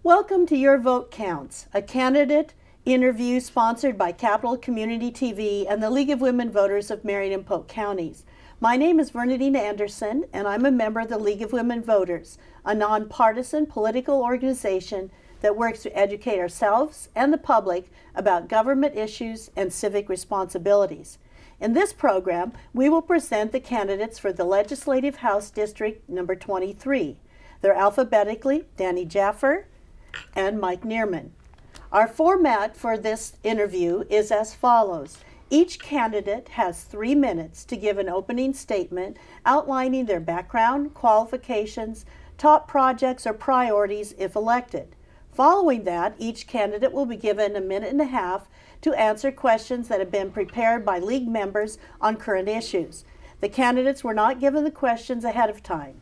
Welcome to Your Vote Counts, a candidate interview sponsored by Capital Community TV and the League of Women Voters of Marion and Polk Counties. My name is Bernadine Anderson, and I'm a member of the League of Women Voters, a nonpartisan political organization that works to educate ourselves and the public about government issues and civic responsibilities. In this program, we will present the candidates for the Legislative House District number 23. They're alphabetically Danny Jaffer and Mike Neerman. Our format for this interview is as follows. Each candidate has 3 minutes to give an opening statement outlining their background, qualifications, top projects, or priorities if elected. Following that, each candidate will be given 1.5 minutes to answer questions that have been prepared by League members on current issues. The candidates were not given the questions ahead of time.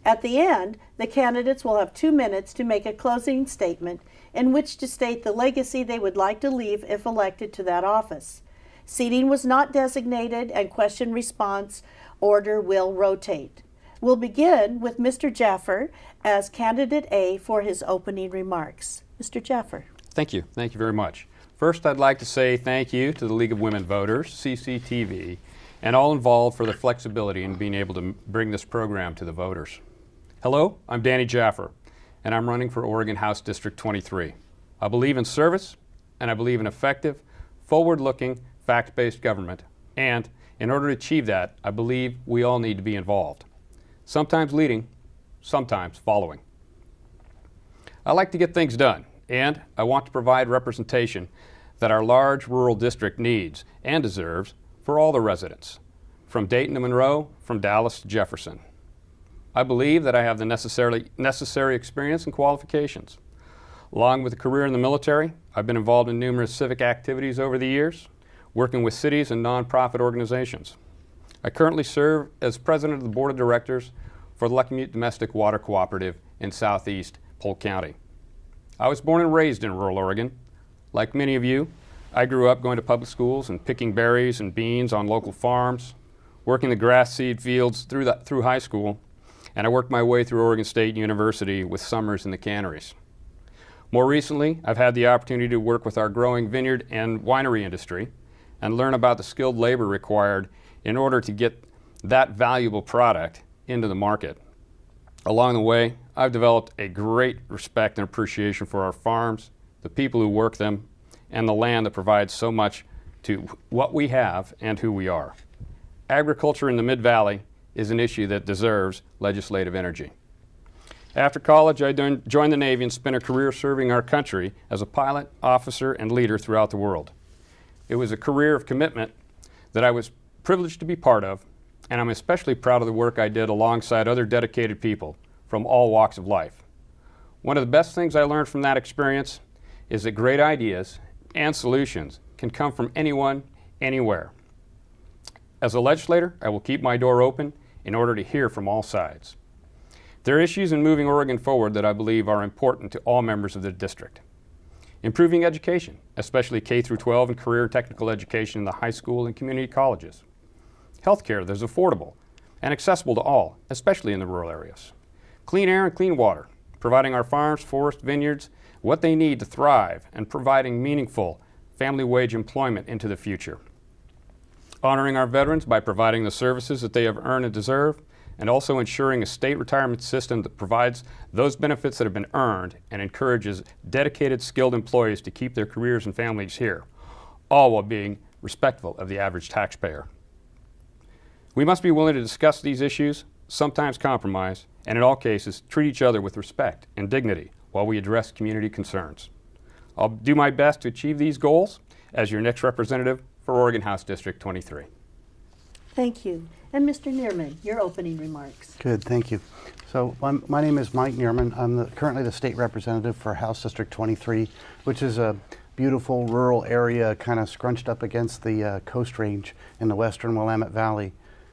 At the end, the candidates will have 2 minutes to make a closing statement in which to state the legacy they would like to leave if elected to that office. Seating was not designated, and question-response order will rotate. We'll begin with Mr. Jaffer as candidate A for his opening remarks. Mr. Jaffer. Thank you. Thank you very much. First, I'd like to say thank you to the League of Women Voters, CCTV, and all involved for their flexibility in being able to bring this program to the voters. Hello, I'm Danny Jaffer, and I'm running for Oregon House District 23. I believe in service, and I believe in effective, forward-looking, fact-based government. And in order to achieve that, I believe we all need to be involved. Sometimes leading, sometimes following. I like to get things done, and I want to provide representation that our large rural district needs and deserves for all the residents, from Dayton to Monroe, from Dallas to Jefferson. I believe that I have the necessary experience and qualifications. Along with a career in the military, I've been involved in numerous civic activities over the years, working with cities and nonprofit organizations. I currently serve as president of the board of directors for the Lucky Mute Domestic Water Cooperative in southeast Polk County. I was born and raised in rural Oregon. Like many of you, I grew up going to public schools and picking berries and beans on local farms, working the grass seed fields through high school, and I worked my way through Oregon State University with summers in the canneries. More recently, I've had the opportunity to work with our growing vineyard and winery industry and learn about the skilled labor required in order to get that valuable product into the market. Along the way, I've developed a great respect and appreciation for our farms, the people who work them, and the land that provides so much to what we have and who we are. Agriculture in the Mid-Valley is an issue that deserves legislative energy. After college, I joined the Navy and spent a career serving our country as a pilot, officer, and leader throughout the world. It was a career of commitment that I was privileged to be part of, and I'm especially proud of the work I did alongside other dedicated people from all walks of life. One of the best things I learned from that experience is that great ideas and solutions can come from anyone, anywhere. As a legislator, I will keep my door open in order to hear from all sides. There are issues in moving Oregon forward that I believe are important to all members of the district. Improving education, especially K-12 and career technical education in the high school and community colleges. Healthcare that is affordable and accessible to all, especially in the rural areas. Clean air and clean water, providing our farms, forests, vineyards what they need to thrive and providing meaningful family wage employment into the future. Honoring our veterans by providing the services that they have earned and deserve, and also ensuring a state retirement system that provides those benefits that have been earned and encourages dedicated, skilled employees to keep their careers and families here, all while being respectful of the average taxpayer. We must be willing to discuss these issues, sometimes compromise, and in all cases, treat each other with respect and dignity while we address community concerns. I'll do my best to achieve these goals as your next representative for Oregon House District 23. Thank you. And Mr. Neerman, your opening remarks. Good, thank you. So my name is Mike Neerman. I'm currently the state representative for House District 23, which is a beautiful rural area kind of scrunched up against the Coast Range in the western Willamette Valley.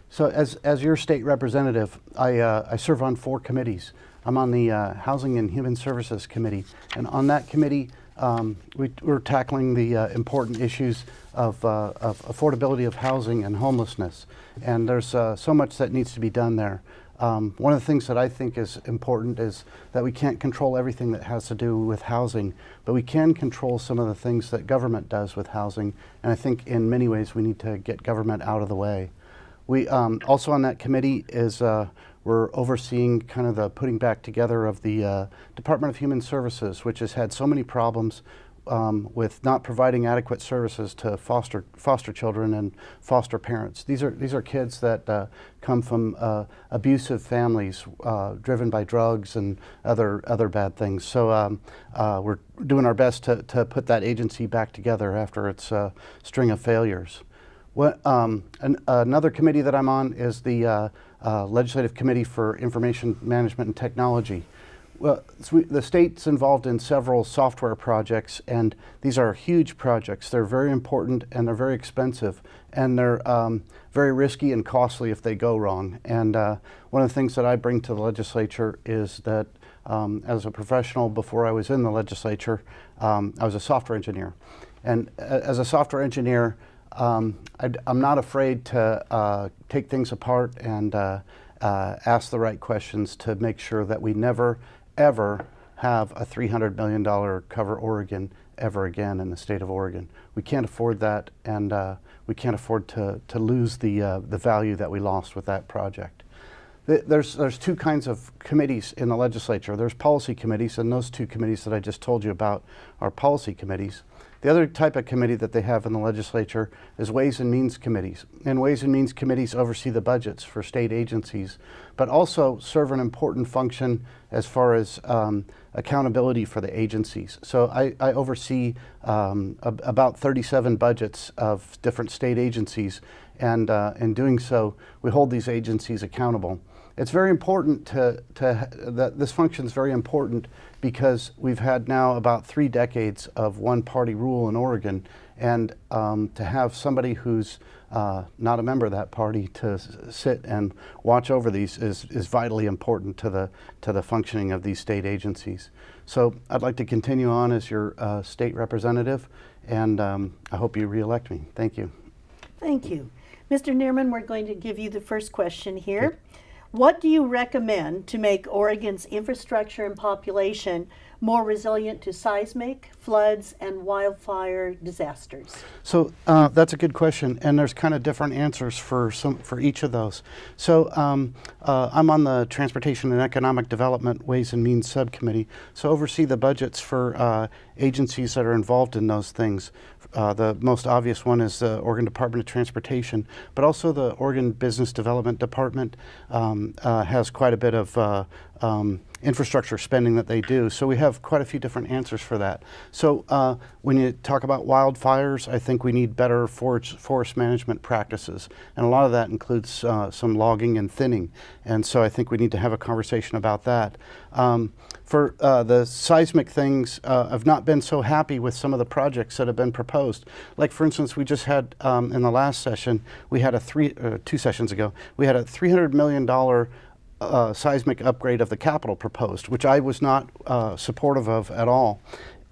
So as your state representative, I serve on 4 committees. I'm on the Housing and Human Services Committee, and on that committee, we're tackling the important issues of affordability of housing and homelessness. And there's so much that needs to be done there. One of the things that I think is important is that we can't control everything that has to do with housing, but we can control some of the things that government does with housing, and I think in many ways we need to get government out of the way. We also on that committee is we're overseeing kind of the putting back together of the Department of Human Services, which has had so many problems with not providing adequate services to foster children and foster parents. These are kids that come from abusive families, driven by drugs and other bad things. So we're doing our best to put that agency back together after its string of failures. Another committee that I'm on is the Legislative Committee for Information Management and Technology. Well, the state's involved in several software projects, and these are huge projects. They're very important and they're very expensive, and they're very risky and costly if they go wrong. And one of the things that I bring to the legislature is that as a professional before I was in the legislature, I was a software engineer. And as a software engineer, I'm not afraid to take things apart and ask the right questions to make sure that we never ever have a $300 million cover Oregon ever again in the state of Oregon. We can't afford that, and we can't afford to lose the value that we lost with that project. There's two kinds of committees in the legislature. There's policy committees, and those two committees that I just told you about are policy committees. The other type of committee that they have in the legislature is Ways and Means committees. And Ways and Means committees oversee the budgets for state agencies, but also serve an important function as far as accountability for the agencies. So I oversee about 37 budgets of different state agencies, and in doing so, we hold these agencies accountable. It's very important that this function is very important because we've had now about 3 decades of one-party rule in Oregon, and to have somebody who's not a member of that party to sit and watch over these is vitally important to the functioning of these state agencies. So I'd like to continue on as your state representative, and I hope you re-elect me. Thank you. Thank you. Mr. Neerman, we're going to give you the first question here. Okay. What do you recommend to make Oregon's infrastructure and population more resilient to seismic, floods, and wildfire disasters? So that's a good question, and there's kind of different answers for each of those. So I'm on the Transportation and Economic Development Ways and Means Subcommittee, so oversee the budgets for agencies that are involved in those things. The most obvious one is the Oregon Department of Transportation, but also the Oregon Business Development Department has quite a bit of infrastructure spending that they do. So we have quite a few different answers for that. So when you talk about wildfires, I think we need better forest management practices. And a lot of that includes some logging and thinning. And so I think we need to have a conversation about that. For the seismic things, I've not been so happy with some of the projects that have been proposed. Like, for instance, we just had, in the last session, we had 2 sessions ago, we had a $300 million seismic upgrade of the Capitol proposed, which I was not supportive of at all.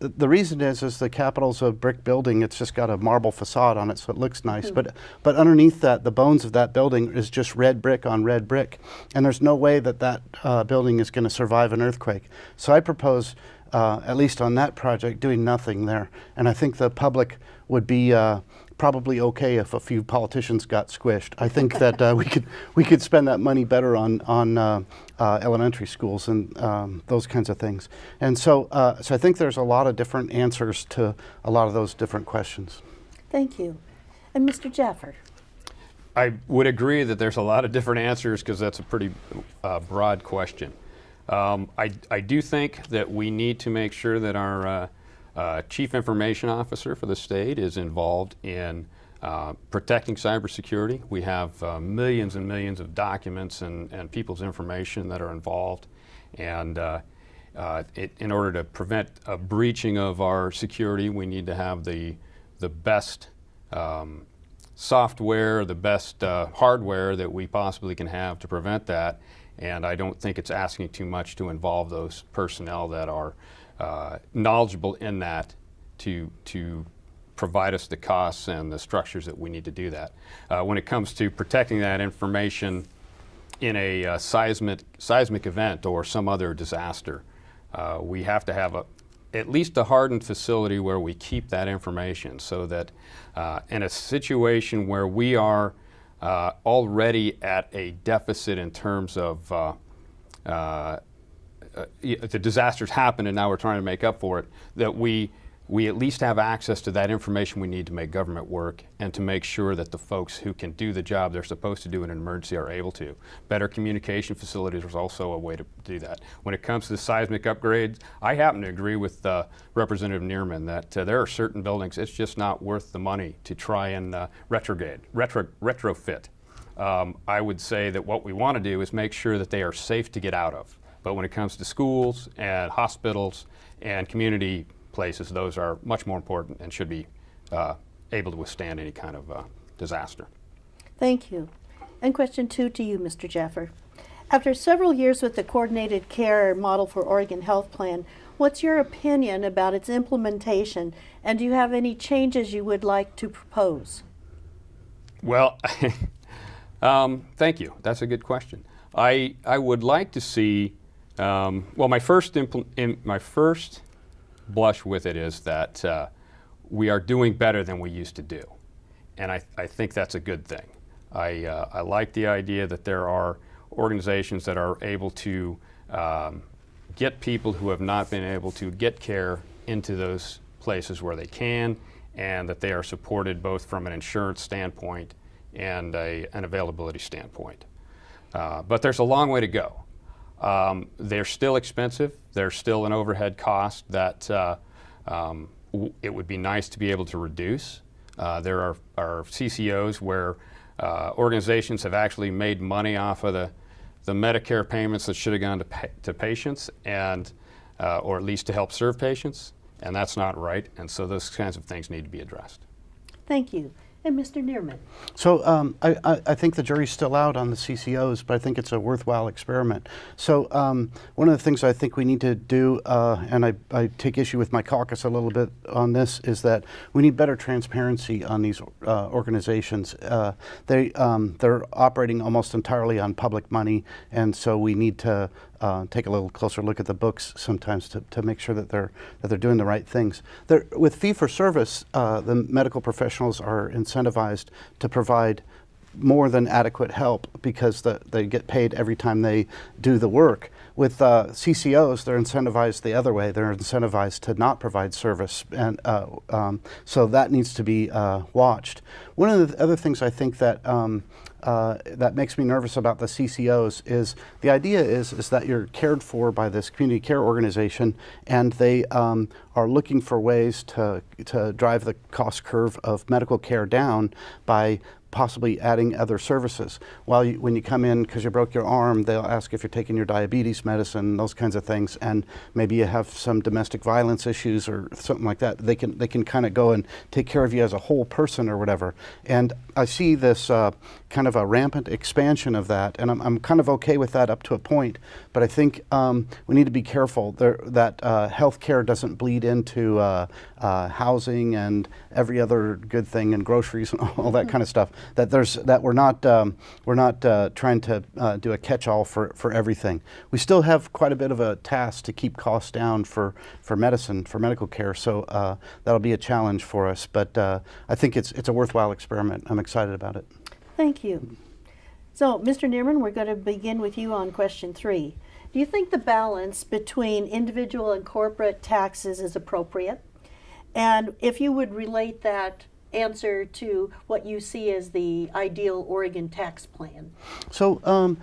The reason is the Capitol's a brick building. It's just got a marble facade on it, so it looks nice. Mm-hmm. But underneath that, the bones of that building is just red brick on red brick, and there's no way that building is going to survive an earthquake. So I propose, at least on that project, doing nothing there. And I think the public would be probably okay if a few politicians got squished. I think that we could spend that money better on elementary schools and those kinds of things. And so I think there's a lot of different answers to a lot of those different questions. Thank you. And Mr. Jaffer? I would agree that there's a lot of different answers because that's a pretty broad question. I do think that we need to make sure that our Chief Information Officer for the state is involved in protecting cybersecurity. We have millions and millions of documents and people's information that are involved, and in order to prevent a breaching of our security, we need to have the best software, the best hardware that we possibly can have to prevent that. And I don't think it's asking too much to involve those personnel that are knowledgeable in that to provide us the costs and the structures that we need to do that. When it comes to protecting that information, in a seismic event or some other disaster. We have to have at least a hardened facility where we keep that information, so that in a situation where we are already at a deficit in terms of the disasters happen and now we're trying to make up for it, that we at least have access to that information we need to make government work and to make sure that the folks who can do the job they're supposed to do in an emergency are able to. Better communication facilities is also a way to do that. When it comes to the seismic upgrades, I happen to agree with Representative Neerman that there are certain buildings it's just not worth the money to try and retrofit. I would say that what we want to do is make sure that they are safe to get out of. But when it comes to schools and hospitals and community places, those are much more important and should be able to withstand any kind of disaster. Thank you. And question 2 to you, Mr. Jaffer. After several years with the coordinated care model for Oregon Health Plan, what's your opinion about its implementation, and do you have any changes you would like to propose? Well, thank you. That's a good question. I would like to see, well, my first blush with it is that we are doing better than we used to do. And I think that's a good thing. I like the idea that there are organizations that are able to get people who have not been able to get care into those places where they can, and that they are supported both from an insurance standpoint and an availability standpoint. But there's a long way to go. They're still expensive. There's still an overhead cost that it would be nice to be able to reduce. There are CCOs where organizations have actually made money off of the Medicare payments that should have gone to patients, and or at least to help serve patients, and that's not right. And so those kinds of things need to be addressed. Thank you. And Mr. Neerman. So I think the jury's still out on the CCOs, but I think it's a worthwhile experiment. So one of the things I think we need to do, and I take issue with my caucus a little bit on this, is that we need better transparency on these organizations. They're operating almost entirely on public money, and so we need to take a little closer look at the books sometimes to make sure that they're doing the right things. With fee-for-service, the medical professionals are incentivized to provide more than adequate help because they get paid every time they do the work. With CCOs, they're incentivized the other way. They're incentivized to not provide service, and so that needs to be watched. One of the other things I think that that makes me nervous about the CCOs is the idea is that you're cared for by this community care organization, and they are looking for ways to drive the cost curve of medical care down by possibly adding other services. When you come in because you broke your arm, they'll ask if you're taking your diabetes medicine, those kinds of things, and maybe you have some domestic violence issues or something like that. They can kind of go and take care of you as a whole person or whatever. And I see this kind of a rampant expansion of that, and I'm kind of okay with that up to a point, but I think we need to be careful that health care doesn't bleed into housing and every other good thing and groceries and all that kind of stuff. That we're not trying to do a catch-all for everything. We still have quite a bit of a task to keep costs down for medicine, for medical care. So that'll be a challenge for us. But I think it's a worthwhile experiment. I'm excited about it. Thank you. So, Mr. Neerman, we're going to begin with you on question 3. Do you think the balance between individual and corporate taxes is appropriate? And if you would relate that answer to what you see as the ideal Oregon tax plan. So,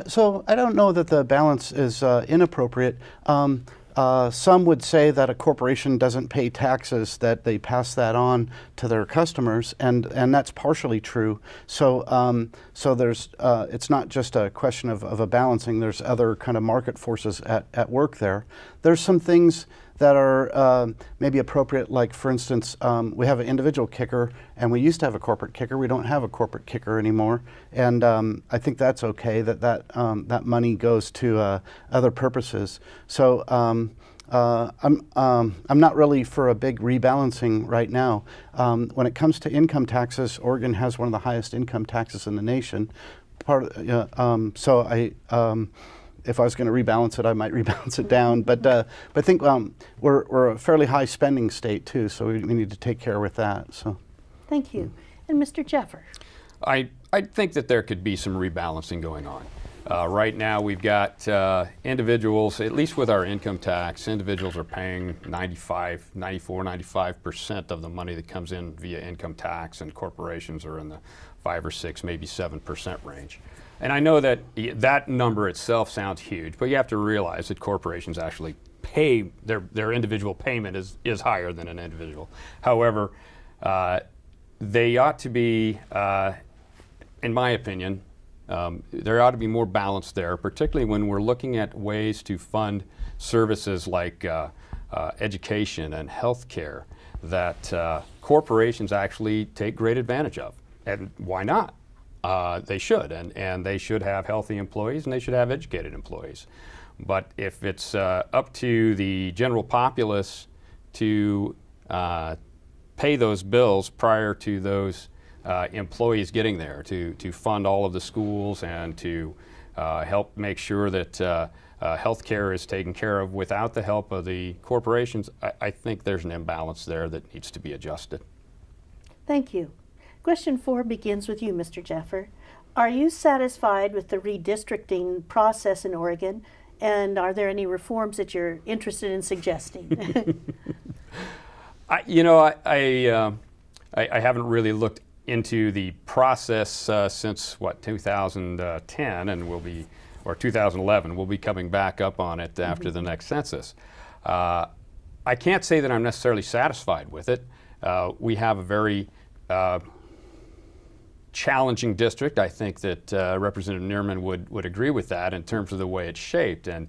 so I don't know that the balance is inappropriate. Some would say that a corporation doesn't pay taxes, that they pass that on to their customers, and that's partially true. So, so there's it's not just a question of a balancing. There's other kind of market forces at work there. There's some things that are maybe appropriate, like for instance, we have an individual kicker, and we used to have a corporate kicker. We don't have a corporate kicker anymore, and I think that's okay. That money goes to other purposes. So I'm not really for a big rebalancing right now. When it comes to income taxes, Oregon has one of the highest income taxes in the nation. part of, yeah, so if I was going to rebalance it, I might rebalance it down. But I think we're a fairly high spending state too, so we need to take care with that. So, Thank you. And Mr. Jeffer? I think that there could be some rebalancing going on. Right now we've got individuals, at least with our income tax, individuals are paying 95% of the money that comes in via income tax, and corporations are in the 5 or 6, maybe 7% range. And I know that that number itself sounds huge, but you have to realize that corporations actually pay, their individual payment is higher than an individual. However, they ought to be, in my opinion, there ought to be more balance there, particularly when we're looking at ways to fund services like education and health care that corporations actually take great advantage of. And why not? They should, and they should have healthy employees, and they should have educated employees. But if it's up to the general populace to pay those bills prior to those employees getting there, to fund all of the schools and to help make sure that health care is taken care of without the help of the corporations, I think there's an imbalance there that needs to be adjusted. Thank you. Question 4 begins with you, Mr. Jeffer. Are you satisfied with the redistricting process in Oregon, and are there any reforms that you're interested in suggesting? I haven't really looked into the process since 2010, and or 2011. We'll be coming back up on it after the next census. I can't say that I'm necessarily satisfied with it. We have a very challenging district. I think that Representative Neerman would agree with that in terms of the way it's shaped, and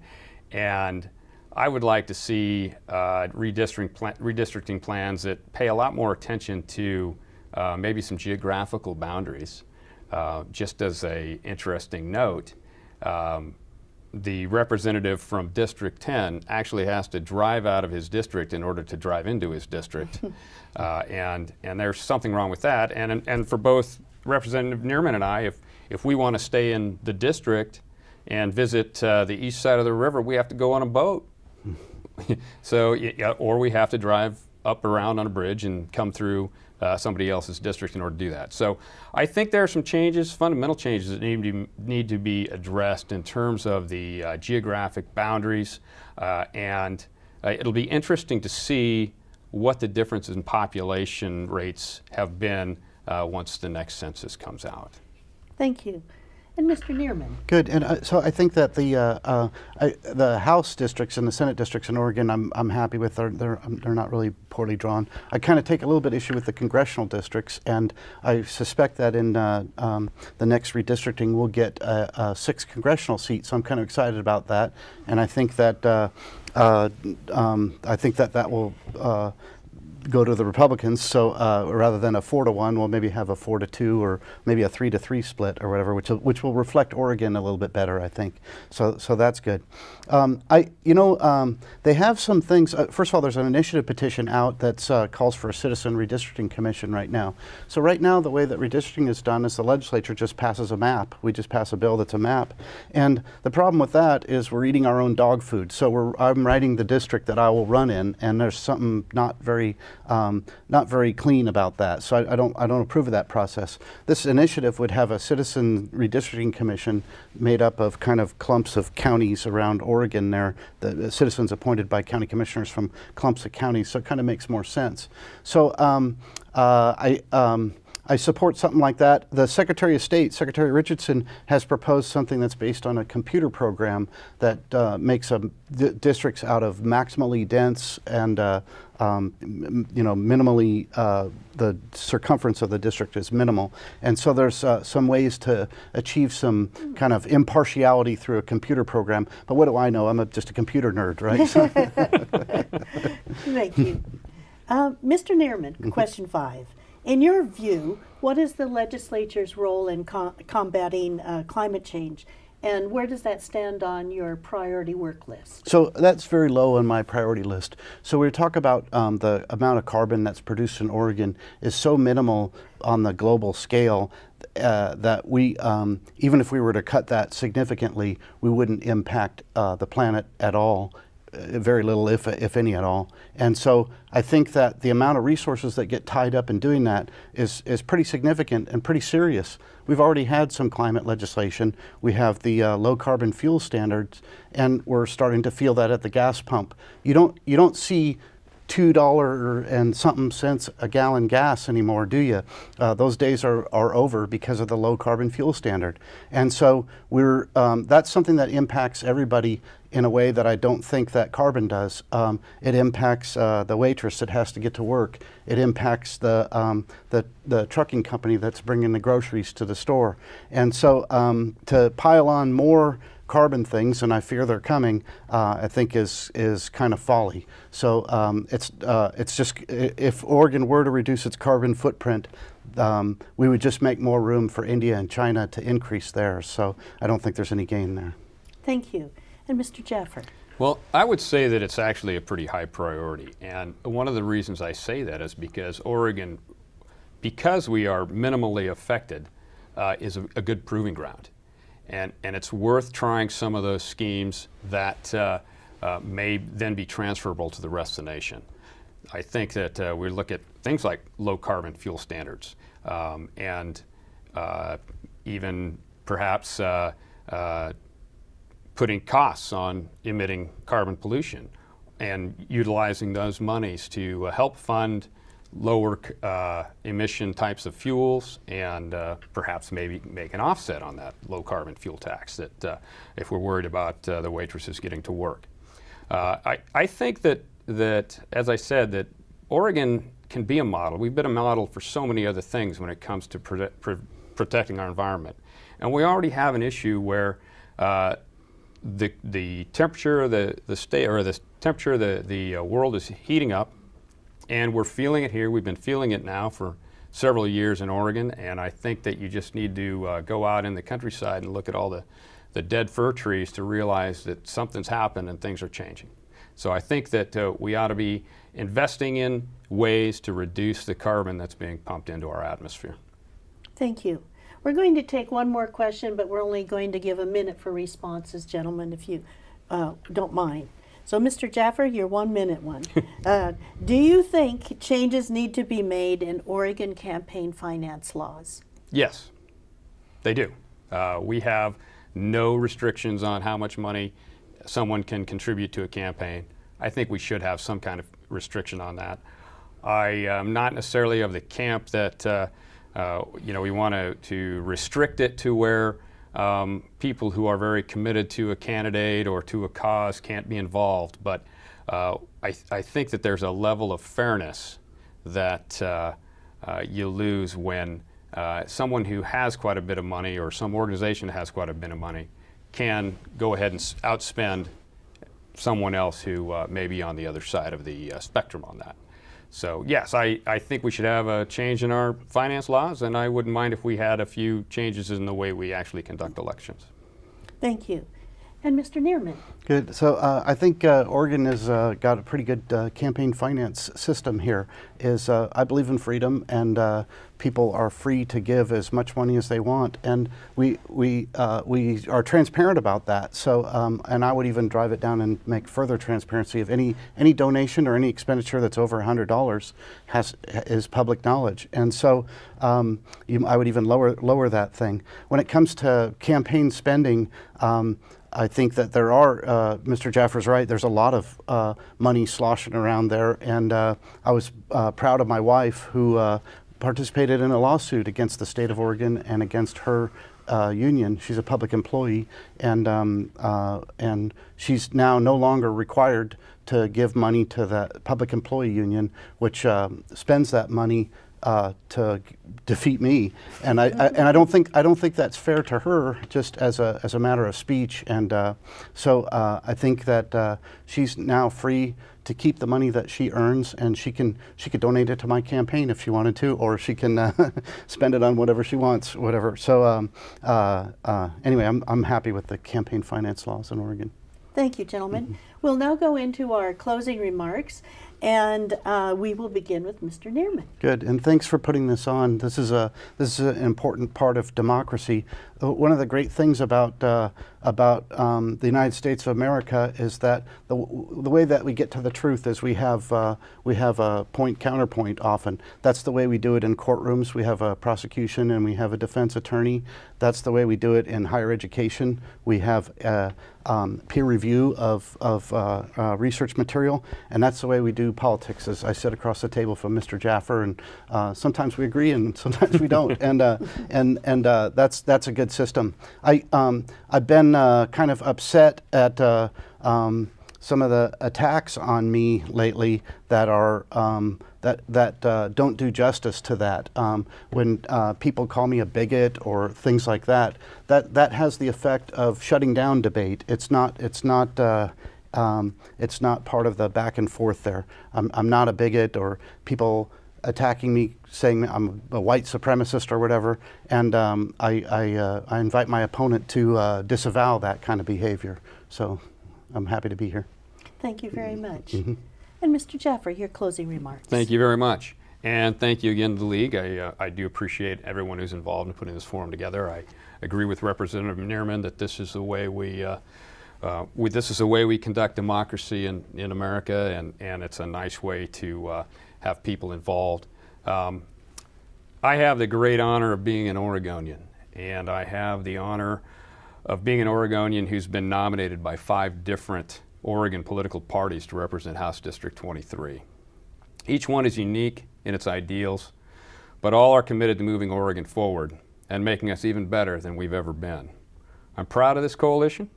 I would like to see redistricting plans that pay a lot more attention to maybe some geographical boundaries. Just as a interesting note, the representative from District 10 actually has to drive out of his district in order to drive into his district, and there's something wrong with that. And for both Representative Neerman and I, if we want to stay in the district and visit the east side of the river, we have to go on a boat. So, or we have to drive up around on a bridge and come through somebody else's district in order to do that. So I think there are some changes, fundamental changes that need to be addressed in terms of the geographic boundaries, and it'll be interesting to see what the differences in population rates have been once the next census comes out. Thank you. And Mr. Neerman? good. And so I think that the House districts and the Senate districts in Oregon, I'm happy with. They're not really poorly drawn. I kind of take a little bit issue with the congressional districts, and I suspect that in the next redistricting we'll get 6 congressional seats. So I'm kind of excited about that, and I think that that will go to the Republicans. So rather than a 4-1, we'll maybe have a 4-2 or maybe a 3-3 split or whatever, which will reflect Oregon a little bit better, I think. So that's good. They have some things. First of all, there's an initiative petition out that calls for a citizen redistricting commission right now. So right now, the way that redistricting is done is the legislature just passes a map. We just pass a bill that's a map, and the problem with that is we're eating our own dog food. So I'm writing the district that I will run in, and there's something not very clean about that. So I don't approve of that process. This initiative would have a citizen redistricting commission made up of kind of clumps of counties around Oregon there, the citizens appointed by county commissioners from clumps of counties, so it kind of makes more sense. So I support something like that. The Secretary of State, Secretary Richardson, has proposed something that's based on a computer program that makes districts out of maximally dense and minimally, the circumference of the district is minimal. And so there's some ways to achieve some kind of impartiality through a computer program. But what do I know? I'm just a computer nerd, right? Thank you. Mr. Neerman, question 5. In your view, what is the legislature's role in combating climate change, and where does that stand on your priority work list? So that's very low on my priority list. So we talk about the amount of carbon that's produced in Oregon is so minimal on the global scale. that we, even if we were to cut that significantly, we wouldn't impact the planet at all, very little, if any at all. And so I think that the amount of resources that get tied up in doing that is pretty significant and pretty serious. We've already had some climate legislation. We have the low carbon fuel standards, and we're starting to feel that at the gas pump. You don't see $2 and something cents a gallon gas anymore, do you? Those days are over because of the low carbon fuel standard. And so that's something that impacts everybody in a way that I don't think that carbon does. It impacts the waitress that has to get to work. It impacts the trucking company that's bringing the groceries to the store. And so to pile on more carbon things, and I fear they're coming, I think is kind of folly. So it's just, if Oregon were to reduce its carbon footprint, we would just make more room for India and China to increase theirs. So I don't think there's any gain there. Thank you. And Mr. Jaffer? Well, I would say that it's actually a pretty high priority. And one of the reasons I say that is because Oregon, because we are minimally affected, is a good proving ground. And it's worth trying some of those schemes that may then be transferable to the rest of the nation. I think that we look at things like low carbon fuel standards and even perhaps putting costs on emitting carbon pollution and utilizing those monies to help fund lower emission types of fuels and perhaps maybe make an offset on that low carbon fuel tax that if we're worried about the waitresses getting to work. I think that, as I said, that Oregon can be a model. We've been a model for so many other things when it comes to protecting our environment. And we already have an issue where the temperature of the world is heating up, and we're feeling it here. We've been feeling it now for several years in Oregon, and I think that you just need to go out in the countryside and look at all the dead fir trees to realize that something's happened and things are changing. So I think that we ought to be investing in ways to reduce the carbon that's being pumped into our atmosphere. Thank you. We're going to take one more question, but we're only going to give a minute for responses, gentlemen, if you don't mind. So, Mr. Jaffer, your 1 minute one. Do you think changes need to be made in Oregon campaign finance laws? Yes, they do. We have no restrictions on how much money someone can contribute to a campaign. I think we should have some kind of restriction on that. I am not necessarily of the camp that we want to restrict it to where people who are very committed to a candidate or to a cause can't be involved. But I think that there's a level of fairness that you lose when someone who has quite a bit of money or some organization that has quite a bit of money can go ahead and outspend someone else who may be on the other side of the spectrum on that. So yes, I think we should have a change in our finance laws, and I wouldn't mind if we had a few changes in the way we actually conduct elections. Thank you. And Mr. Neerman? Good. So I think Oregon has got a pretty good campaign finance system here. I believe in freedom, and people are free to give as much money as they want, and we are transparent about that. So and I would even drive it down and make further transparency of any donation or any expenditure that's over $100 is public knowledge. And so I would even lower that thing. When it comes to campaign spending, I think that there are, Mr. Jaffer's right, there's a lot of money sloshing around there, and I was proud of my wife who participated in a lawsuit against the state of Oregon and against her union. She's a public employee, and she's now no longer required to give money to the public employee union, which spends that money to defeat me, and I don't think that's fair to her, just as a matter of speech. And so I think that she's now free to keep the money that she earns, and she could donate it to my campaign if she wanted to, or she can spend it on whatever she wants, whatever. So anyway, I'm happy with the campaign finance laws in Oregon. Thank you, gentlemen. We'll now go into our closing remarks, and we will begin with Mr. Neerman. Good, and thanks for putting this on. This is an important part of democracy. One of the great things about the United States of America is that the way that we get to the truth is we have a point counterpoint often. That's the way we do it in courtrooms. We have a prosecution and we have a defense attorney. That's the way we do it in higher education. We have peer review of research material, and that's the way we do politics. As I sit across the table from Mr. Jaffer, and sometimes we agree and sometimes we don't, and that's a good system. I've been kind of upset at some of the attacks on me lately that are that don't do justice to that. When people call me a bigot or things like that, that has the effect of shutting down debate. It's not part of the back and forth there. I'm not a bigot, or people attacking me saying I'm a white supremacist or whatever, and I invite my opponent to disavow that kind of behavior. So I'm happy to be here. Thank you very much. Mm-hmm. And Mr. Jaffer, your closing remarks. Thank you very much. And thank you again to the League. I do appreciate everyone who's involved in putting this forum together. I agree with Representative Neerman that this is the way we conduct democracy in America, and it's a nice way to have people involved. I have the great honor of being an Oregonian, and I have the honor of being an Oregonian who's been nominated by 5 different Oregon political parties to represent House District 23. Each one is unique in its ideals, but all are committed to moving Oregon forward and making us even better than we've ever been. I'm proud of this coalition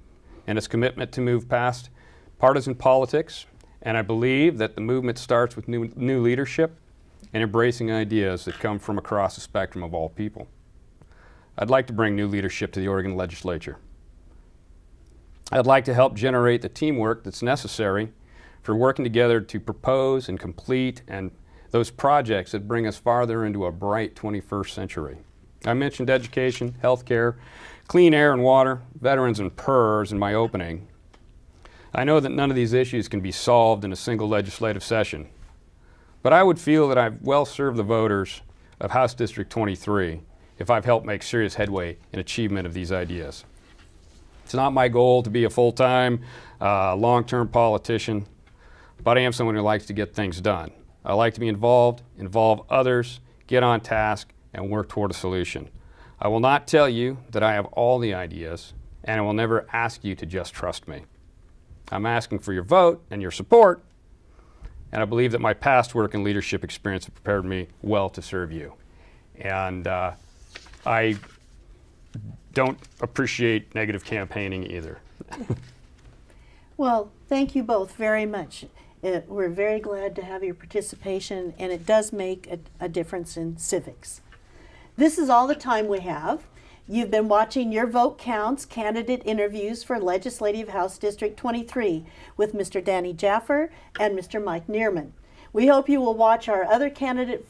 and its commitment to move past partisan politics, and I believe that the movement starts with new leadership and embracing ideas that come from across the spectrum of all people. I'd like to bring new leadership to the Oregon legislature. I'd like to help generate the teamwork that's necessary for working together to propose and complete and those projects that bring us farther into a bright 21st century. I mentioned education, healthcare, clean air and water, veterans and PERS in my opening. I know that none of these issues can be solved in a single legislative session, but I would feel that I've well served the voters of House District 23 if I've helped make serious headway in achievement of these ideas. It's not my goal to be a full-time, long-term politician, but I am someone who likes to get things done. I like to be involved, involve others, get on task, and work toward a solution. I will not tell you that I have all the ideas, and I will never ask you to just trust me. I'm asking for your vote and your support, and I believe that my past work and leadership experience have prepared me well to serve you. And I don't appreciate negative campaigning either. Well, thank you both very much. We're very glad to have your participation, and it does make a difference in civics. This is all the time we have. You've been watching Your Vote Counts candidate interviews for Legislative House District 23 with Mr. Danny Jaffer and Mr. Mike Neerman. We hope you will watch our other candidate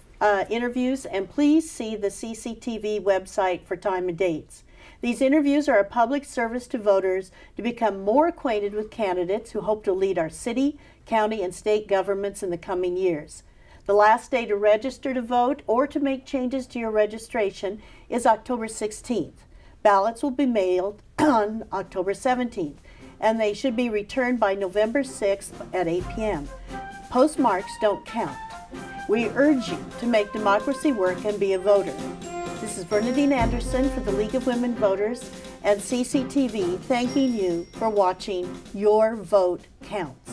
interviews, and please see the CCTV website for time and dates. These interviews are a public service to voters to become more acquainted with candidates who hope to lead our city, county, and state governments in the coming years. The last day to register to vote or to make changes to your registration is October 16th. Ballots will be mailed on October 17th, and they should be returned by November 6th at 8 p.m. Postmarks don't count. We urge you to make democracy work and be a voter. This is Bernadine Anderson for the League of Women Voters and CCTV, thanking you for watching Your Vote Counts.